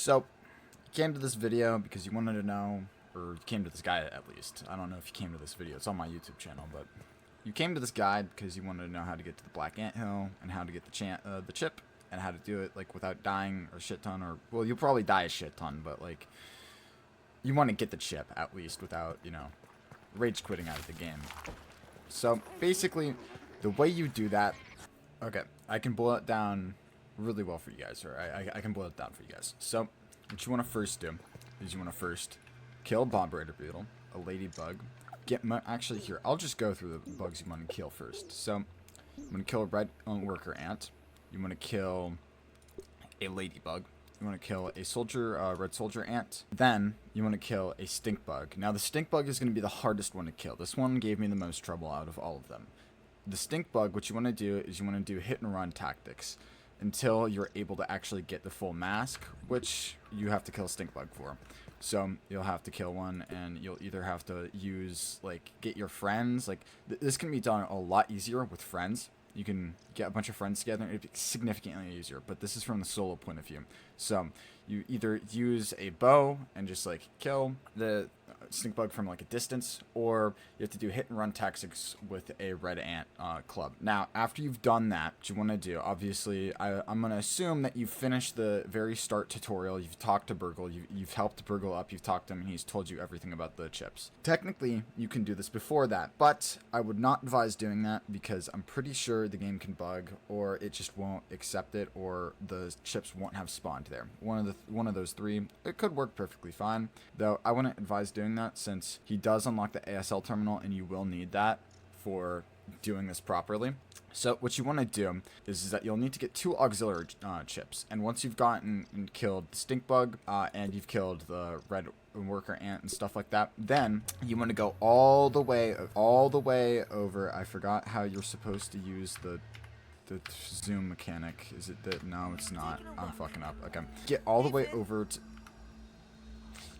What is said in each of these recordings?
So, you came to this video because you wanted to know, or you came to this guide at least. I don't know if you came to this video. It's on my YouTube channel, but you came to this guide because you wanted to know how to get to the Black Anthill and how to get the chip and how to do it like without dying a shit ton, or well, you'll probably die a shit ton, but like you want to get the chip at least without, you know, rage quitting out of the game. So basically, the way you do that, okay, I can boil it down really well for you guys, or I can boil it down for you guys. So what you want to first do is you want to first kill a bomb raider beetle, a ladybug. Actually, here, I'll just go through the bugs you want to kill first. So you want to kill a red worker ant. You want to kill a ladybug. You want to kill a soldier, red soldier ant. Then you want to kill a stink bug. Now the stink bug is going to be the hardest one to kill. This one gave me the most trouble out of all of them. The stink bug, what you want to do is you want to do hit and run tactics until you're able to actually get the full mask, which you have to kill a stink bug for. So you'll have to kill one, and you'll either have to use, like, get your friends. Like, this can be done a lot easier with friends. You can get a bunch of friends together, and it'd be significantly easier, but this is from the solo point of view. So you either use a bow and just, like, kill the stink bug from, like, a distance, or you have to do hit and run tactics with a red ant club. Now, after you've done that, what you want to do, obviously, I'm going to assume that you've finished the very start tutorial. You've talked to BURG.L, you've helped BURG.L up, you've talked to him, and he's told you everything about the chips. Technically, you can do this before that, but I would not advise doing that because I'm pretty sure the game can bug, or it just won't accept it, or the chips won't have spawned there. One of those three. It could work perfectly fine, though I wouldn't advise doing that since he does unlock the ASL terminal, and you will need that for doing this properly. So what you want to do is that you'll need to get 2 auxiliary chips, and once you've gotten and killed the stink bug and you've killed the red worker ant and stuff like that, then you want to go all the way over. I forgot how you're supposed to use the zoom mechanic. Is it that? No, it's not. I'm fucking up. Okay, get all the way over to.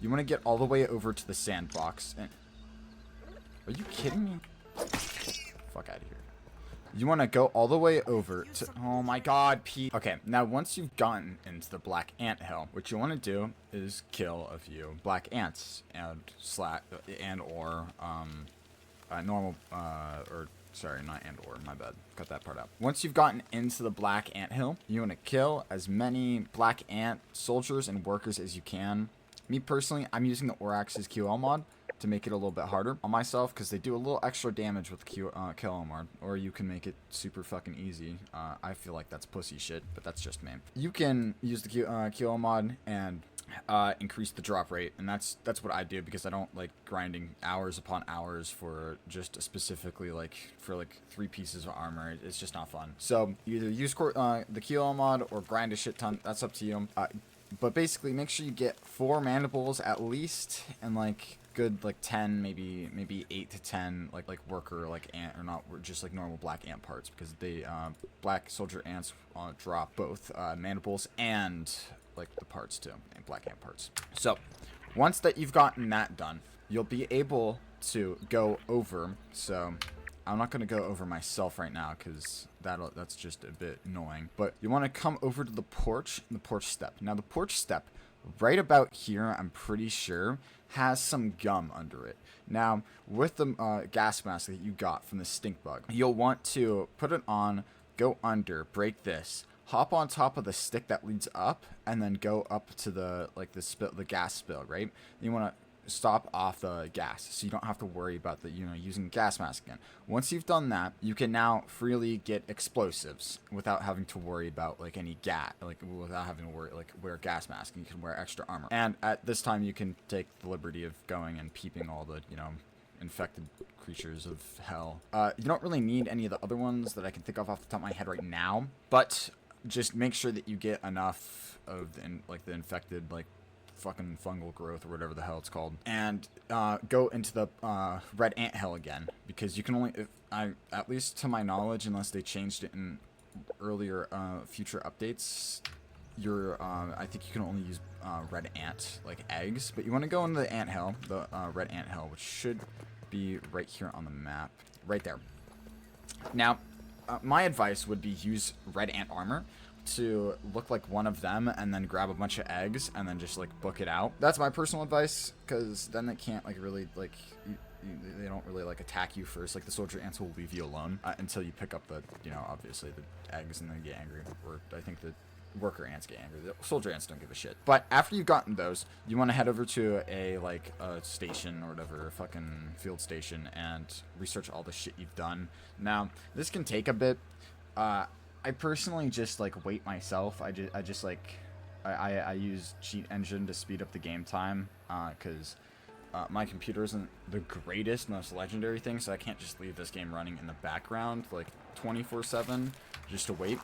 You want to get all the way over to the sandbox. And are you kidding me? Fuck out of here. You want to go all the way over to... Oh my god, Pete. Okay, now once you've gotten into the Black Anthill, what you want to do is kill a few black ants and or normal or sorry, not and or, my bad. Cut that part out. Once you've gotten into the Black Anthill, you want to kill as many black ant soldiers and workers as you can. Me personally, I'm using the Orax's QL mod to make it a little bit harder on myself because they do a little extra damage with the QL mod, or you can make it super fucking easy. I feel like that's pussy shit, but that's just me. You can use the QL mod and increase the drop rate, and that's what I do because I don't like grinding hours upon hours for just specifically like for like 3 pieces of armor. It's just not fun. So you either use the QL mod or grind a shit ton. That's up to you. But basically, make sure you get 4 mandibles at least, and like good like 10, maybe 8 to 10 like worker like ant, or not just like normal black ant parts, because they black soldier ants drop both mandibles and like the parts too, and black ant parts. So once that you've gotten that done, you'll be able to go over. So I'm not going to go over myself right now because that's just a bit annoying. But you want to come over to the porch step. Now the porch step right about here, I'm pretty sure, has some gum under it. Now with the gas mask that you got from the stink bug, you'll want to put it on, go under, break this, hop on top of the stick that leads up, and then go up to the the gas spill, right? You want to stop off the gas so you don't have to worry about the using gas mask again. Once you've done that, you can now freely get explosives without having to worry about like any gas, like without having to worry like wear gas mask, and you can wear extra armor. And at this time you can take the liberty of going and peeping all the infected creatures of hell. You don't really need any of the other ones that I can think of off the top of my head right now, but just make sure that you get enough of the infected like fucking fungal growth or whatever the hell it's called, and go into the red anthill again, because you can only, at least to my knowledge, unless they changed it in earlier future updates, I think you can only use red ant like eggs. But you want to go into the anthill, the red anthill, which should be right here on the map, right there. Now my advice would be use red ant armor, to look like one of them and then grab a bunch of eggs and then just like book it out. That's my personal advice, because then they can't like really like they don't really like attack you first. Like the soldier ants will leave you alone until you pick up the, you know, obviously the eggs and then get angry. Or I think the worker ants get angry. The soldier ants don't give a shit. But after you've gotten those, you want to head over to a like a station or whatever, a fucking field station, and research all the shit you've done. Now this can take a bit. I personally just like wait myself. I just like I use cheat engine to speed up the game time, because my computer isn't the greatest, most legendary thing, so I can't just leave this game running in the background like 24/7 just to wait.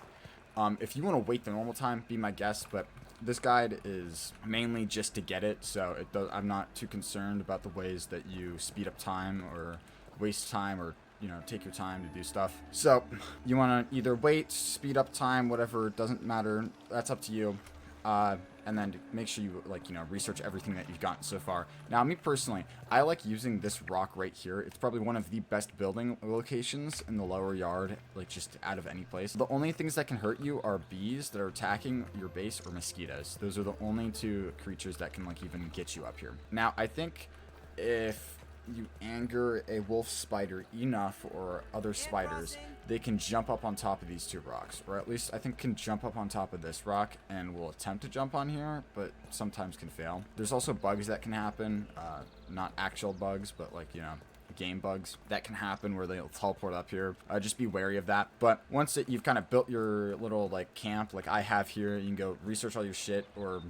If you want to wait the normal time, be my guest, but this guide is mainly just to get it, so I'm not too concerned about the ways that you speed up time or waste time or, you know, take your time to do stuff. So you want to either wait, speed up time, whatever, it doesn't matter, that's up to you. And then make sure you, like, you know, research everything that you've gotten so far. Now, me personally, I like using this rock right here. It's probably one of the best building locations in the lower yard, like, just out of any place. The only things that can hurt you are bees that are attacking your base or mosquitoes. Those are the only two creatures that can, like, even get you up here. Now, I think if you anger a wolf spider enough or other spiders, they can jump up on top of these two rocks, or at least I think can jump up on top of this rock and will attempt to jump on here, but sometimes can fail. There's also bugs that can happen, not actual bugs, but like, you know, game bugs that can happen where they'll teleport up here. Just be wary of that. But once you've kind of built your little like camp like I have here, you can go research all your shit, or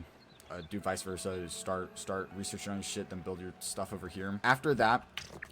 do vice versa. Start researching on your shit, then build your stuff over here. After that,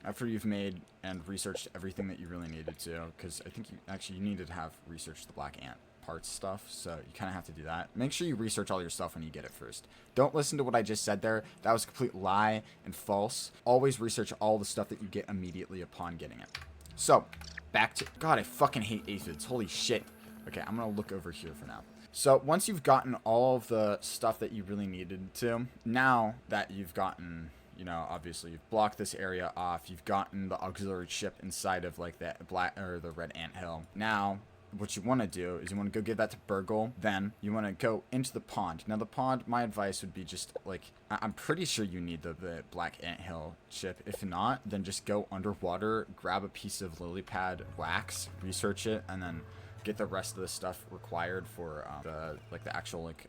after you've made and researched everything that you really needed to, because I think you needed to have researched the black ant parts stuff, so you kind of have to do that. Make sure you research all your stuff when you get it first. Don't listen to what I just said there. That was a complete lie and false. Always research all the stuff that you get immediately upon getting it. So, back to... God, I fucking hate aphids. Holy shit. Okay, I'm gonna look over here for now. So once you've gotten all of the stuff that you really needed to, now that you've gotten, you know, obviously you've blocked this area off, you've gotten the auxiliary ship inside of like that black or the red anthill. Now what you want to do is you want to go give that to BURG.L. Then you want to go into the pond. Now the pond, my advice would be just like, I'm pretty sure you need the black anthill chip. If not, then just go underwater, grab a piece of lily pad wax, research it, and then get the rest of the stuff required for the actual like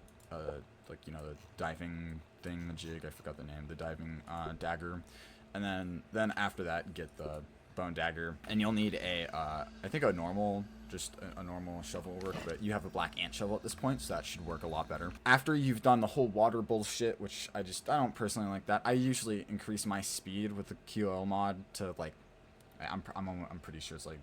you know, the diving thing, the jig, I forgot the name, the diving dagger, and then after that get the bone dagger, and you'll need a I think a normal, just a normal shovel will work, but you have a black ant shovel at this point, so that should work a lot better. After you've done the whole water bullshit, which I don't personally like that. I usually increase my speed with the QL mod to like, I'm pretty sure it's like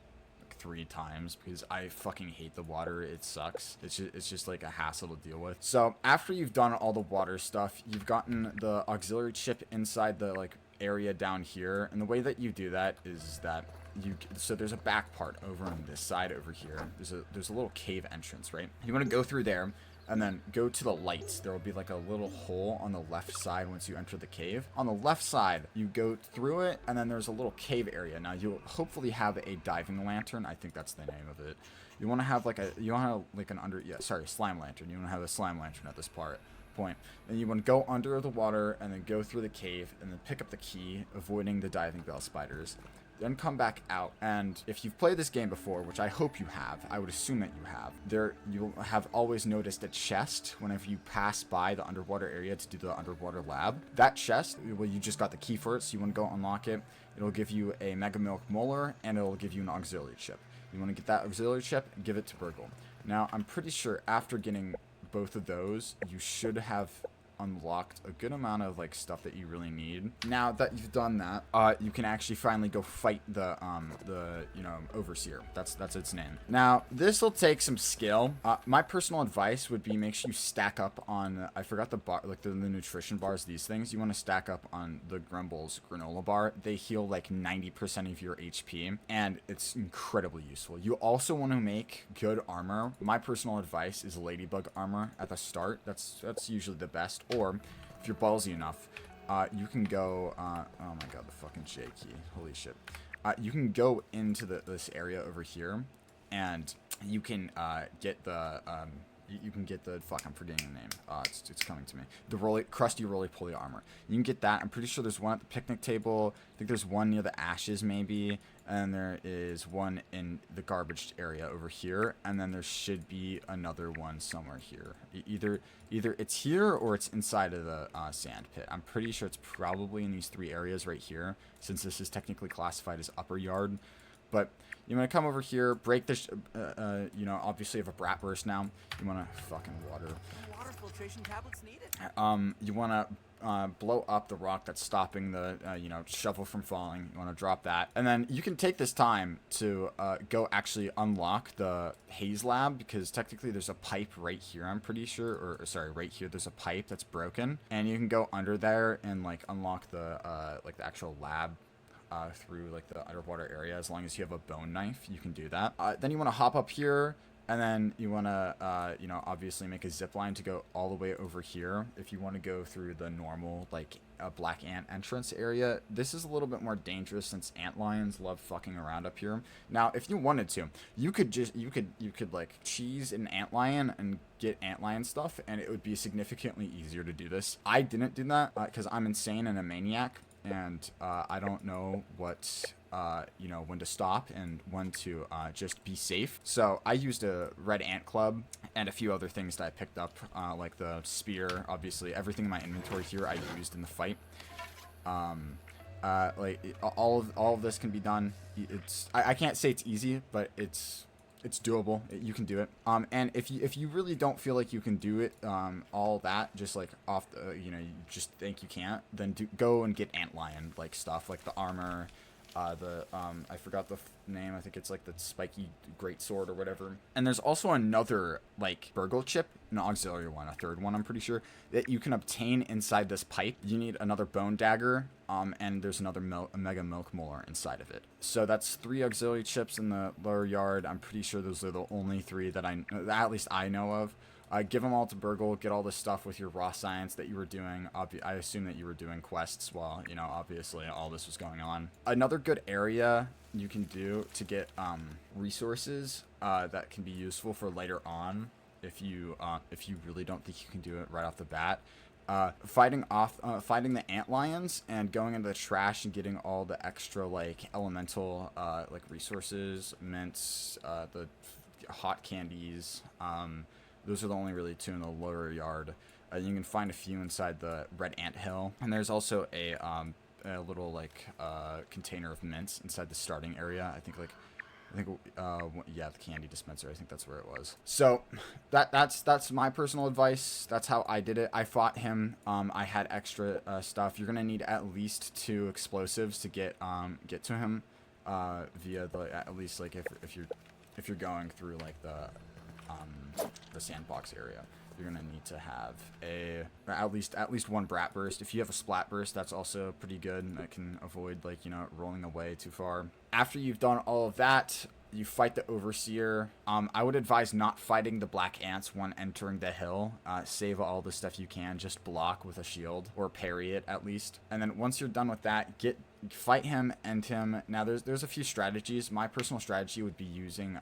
3 times, because I fucking hate the water. It sucks. It's just like a hassle to deal with. So after you've done all the water stuff, you've gotten the auxiliary chip inside the like area down here, and the way that you do that is that so there's a back part over on this side over here. There's a little cave entrance, right? You want to go through there and then go to the lights. There will be like a little hole on the left side once you enter the cave. On the left side, you go through it, and then there's a little cave area. Now you'll hopefully have a diving lantern. I think that's the name of it. You want to have like a slime lantern. You want to have a slime lantern at this point. And you want to go under the water and then go through the cave and then pick up the key, avoiding the diving bell spiders. Then come back out, and if you've played this game before, which I hope you have, I would assume that you have, you'll have always noticed a chest whenever you pass by the underwater area to do the underwater lab. That chest, well, you just got the key for it, so you want to go unlock it. It'll give you a Mega Milk Molar, and it'll give you an auxiliary chip. You want to get that auxiliary chip and give it to BURG.L. Now, I'm pretty sure after getting both of those, you should have unlocked a good amount of like stuff that you really need. Now that you've done that, you can actually finally go fight the you know, overseer. That's its name. Now this will take some skill. My personal advice would be make sure you stack up on, I forgot the bar, like the nutrition bars, these things. You want to stack up on the Grumble's granola bar. They heal like 90% of your HP, and it's incredibly useful. You also want to make good armor. My personal advice is ladybug armor at the start. That's usually the best. Or if you're ballsy enough, you can go, oh my god, the fucking J key, holy shit. You can go into this area over here, and you can get the, You can get the, fuck, I'm forgetting the name. It's coming to me. The crusty roly-poly armor. You can get that. I'm pretty sure there's one at the picnic table. I think there's one near the ashes, maybe. And there is one in the garbage area over here. And then there should be another one somewhere here. Either it's here or it's inside of the sand pit. I'm pretty sure it's probably in these 3 areas right here, since this is technically classified as upper yard. But you want to come over here, break this, you know, obviously you have a brat burst now. You want to fucking water. Water filtration tablets needed. You want to blow up the rock that's stopping the, you know, shovel from falling. You want to drop that. And then you can take this time to go actually unlock the haze lab, because technically there's a pipe right here, I'm pretty sure. Or, sorry, right here there's a pipe that's broken. And you can go under there and, like, unlock the, like, the actual lab. Through like the underwater area. As long as you have a bone knife, you can do that. Then you want to hop up here, and then you want to you know, obviously make a zip line to go all the way over here. If you want to go through the normal like black ant entrance area, this is a little bit more dangerous since ant lions love fucking around up here. Now if you wanted to, you could like cheese an ant lion and get ant lion stuff, and it would be significantly easier to do this. I didn't do that because I'm insane and a maniac. And I don't know what, you know, when to stop and when to just be safe. So I used a red ant club and a few other things that I picked up, like the spear. Obviously, everything in my inventory here I used in the fight. Like all of this can be done. I can't say it's easy, but it's doable. You can do it. And if you really don't feel like you can do it, all that just like off the, you know, you just think you can't, then go and get antlion like stuff, like the armor, I forgot the name. I think it's like the spiky greatsword or whatever. And there's also another like BURG.L chip, an auxiliary one, a third one I'm pretty sure, that you can obtain inside this pipe. You need another bone dagger, and there's another mega milk molar inside of it. So that's 3 auxiliary chips in the lower yard. I'm pretty sure those are the only 3 that at least I know of. Give them all to BURG.L, get all this stuff with your raw science that you were doing. I assume that you were doing quests while, you know, obviously all this was going on. Another good area you can do to get resources that can be useful for later on, if you really don't think you can do it right off the bat. Fighting the ant lions and going into the trash and getting all the extra like elemental like resources, mints, the hot candies. Those are the only really 2 in the lower yard. You can find a few inside the red ant hill, and there's also a little like container of mints inside the starting area. I think yeah, the candy dispenser. I think that's where it was. So that's my personal advice. That's how I did it. I fought him. I had extra stuff. You're gonna need at least 2 explosives to get to him via the, at least like if you're going through like the sandbox area. You're gonna need to have at least 1 brat burst. If you have a splat burst, that's also pretty good. That can avoid like, you know, rolling away too far. After you've done all of that, you fight the overseer. I would advise not fighting the black ants when entering the hill. Save all the stuff you can. Just block with a shield or parry it at least. And then once you're done with that, fight him, end him. Now there's a few strategies. My personal strategy would be using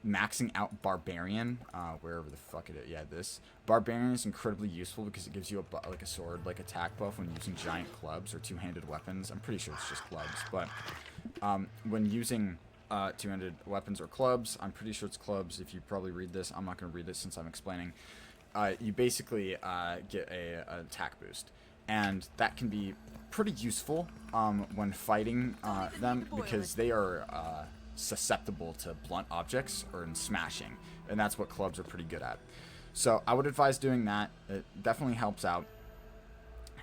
maxing out Barbarian, wherever the fuck it is. Yeah, this Barbarian is incredibly useful because it gives you a sword like attack buff when using giant clubs or 2-handed weapons. I'm pretty sure it's just clubs, but when using 2-handed weapons or clubs, I'm pretty sure it's clubs. If you probably read this, I'm not going to read this since I'm explaining. You basically get an attack boost, and that can be pretty useful when fighting them, because they are susceptible to blunt objects or in smashing, and that's what clubs are pretty good at. So I would advise doing that. It definitely helps out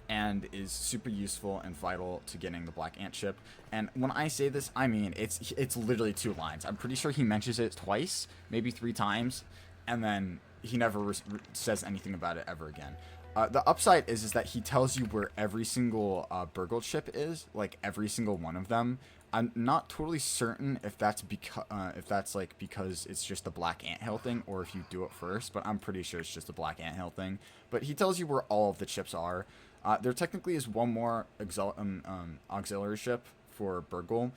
and is super useful and vital to getting the black ant chip. And when I say this, I mean it's literally 2 lines. I'm pretty sure he mentions it twice, maybe 3 times, and then he never says anything about it ever again. The upside is that he tells you where every single BURG.L chip is, like every single one of them. I'm not totally certain if that's because it's just the black anthill thing, or if you do it first, but I'm pretty sure it's just the black anthill thing. But he tells you where all of the chips are. There technically is one more auxiliary ship for BURG.L,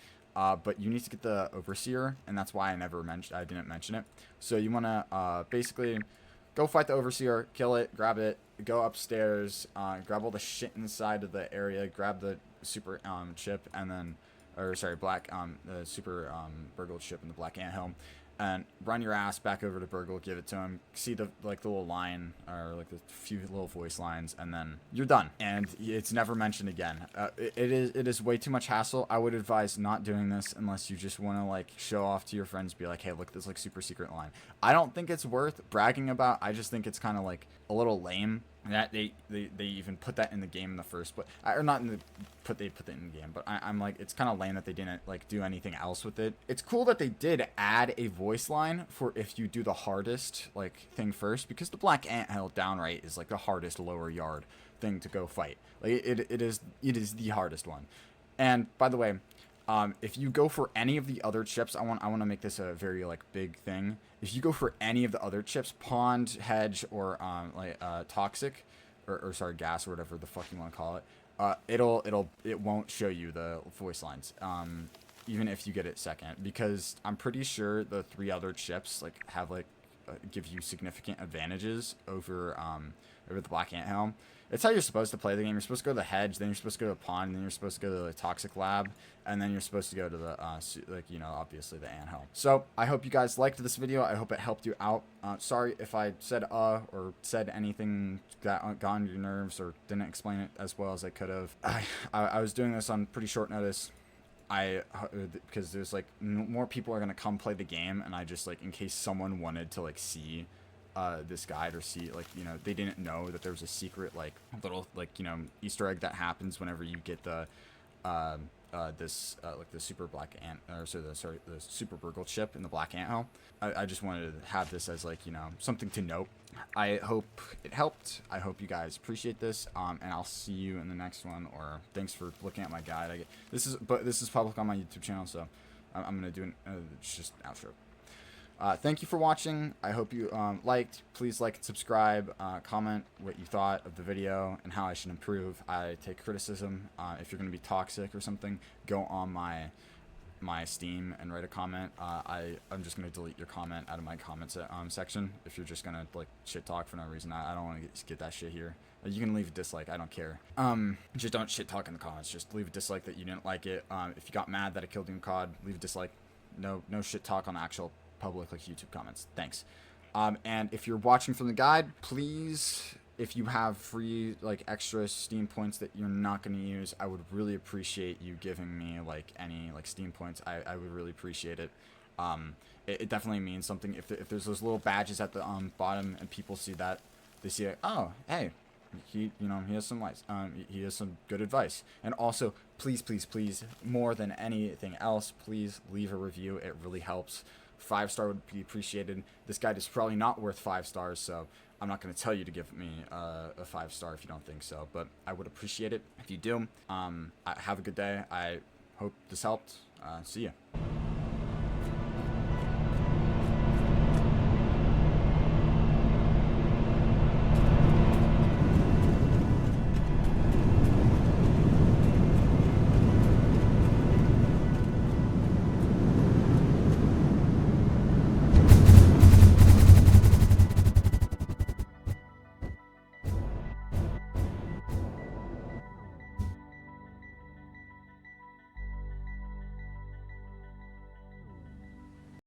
but you need to get the overseer, and that's why I didn't mention it. So you want to basically Go fight the overseer, kill it, grab it, go upstairs, grab all the shit inside of the area, grab the super chip, and then, or sorry, black the super BURG.L chip in the black anthill, and run your ass back over to BURG.L, give it to him, see the like the little line or like the few little voice lines, and then you're done. And it's never mentioned again. It is way too much hassle. I would advise not doing this unless you just want to like show off to your friends, be like, hey, look at this like super secret line. I don't think it's worth bragging about. I just think it's kind of like a little lame that they even put that in the game in the first, but or not in the they put that in the game, but I'm like, it's kind of lame that they didn't like do anything else with it. It's cool that they did add a voice line for if you do the hardest like thing first, because the black anthill downright is like the hardest lower yard thing to go fight. Like it is the hardest one. And by the way, if you go for any of the other chips, I want to make this a very like big thing. If you go for any of the other chips, pond, hedge, or toxic, or sorry, gas, or whatever the fuck you want to call it, it won't show you the voice lines. Even if you get it second, because I'm pretty sure the 3 other chips like have like give you significant advantages over over the black anthill. It's how you're supposed to play the game. You're supposed to go to the hedge, then you're supposed to go to the pond, then you're supposed to go to the toxic lab, and then you're supposed to go to the like, you know, obviously the anthill. So I hope you guys liked this video. I hope it helped you out. Sorry if I said or said anything that got on your nerves or didn't explain it as well as I could have. I was doing this on pretty short notice. Because there's like more people are gonna come play the game, and I just like, in case someone wanted to like see this guide, or see like, you know, they didn't know that there was a secret like little like, you know, Easter egg that happens whenever you get the like the super black ant, or so the super BURG.L chip in the black anthill. I just wanted to have this as like, you know, something to note. I hope it helped. I hope you guys appreciate this, and I'll see you in the next one. Or thanks for looking at my guide. This is public on my YouTube channel, so I'm gonna do it's just an outro. Thank you for watching. I hope you liked. Please like and subscribe. Comment what you thought of the video and how I should improve. I take criticism. If you're gonna be toxic or something, go on my Steam and write a comment. I'm just gonna delete your comment out of my comments section if you're just gonna like shit talk for no reason. I don't want to get that shit here. You can leave a dislike, I don't care. Just don't shit talk in the comments. Just leave a dislike that you didn't like it. If you got mad that I killed you in COD, leave a dislike. No shit talk on actual public like YouTube comments. Thanks. And if you're watching from the guide, please, if you have free like extra Steam points that you're not going to use, I would really appreciate you giving me like any like Steam points. I would really appreciate it. It definitely means something if there's those little badges at the bottom, and people see that, they see like, oh, hey, he has some lights, he has some good advice. And also, please, more than anything else, please leave a review. It really helps. 5-star would be appreciated. This guide is probably not worth 5 stars, so I'm not going to tell you to give me a 5-star if you don't think so, but I would appreciate it if you do. Have a good day. I hope this helped. See ya.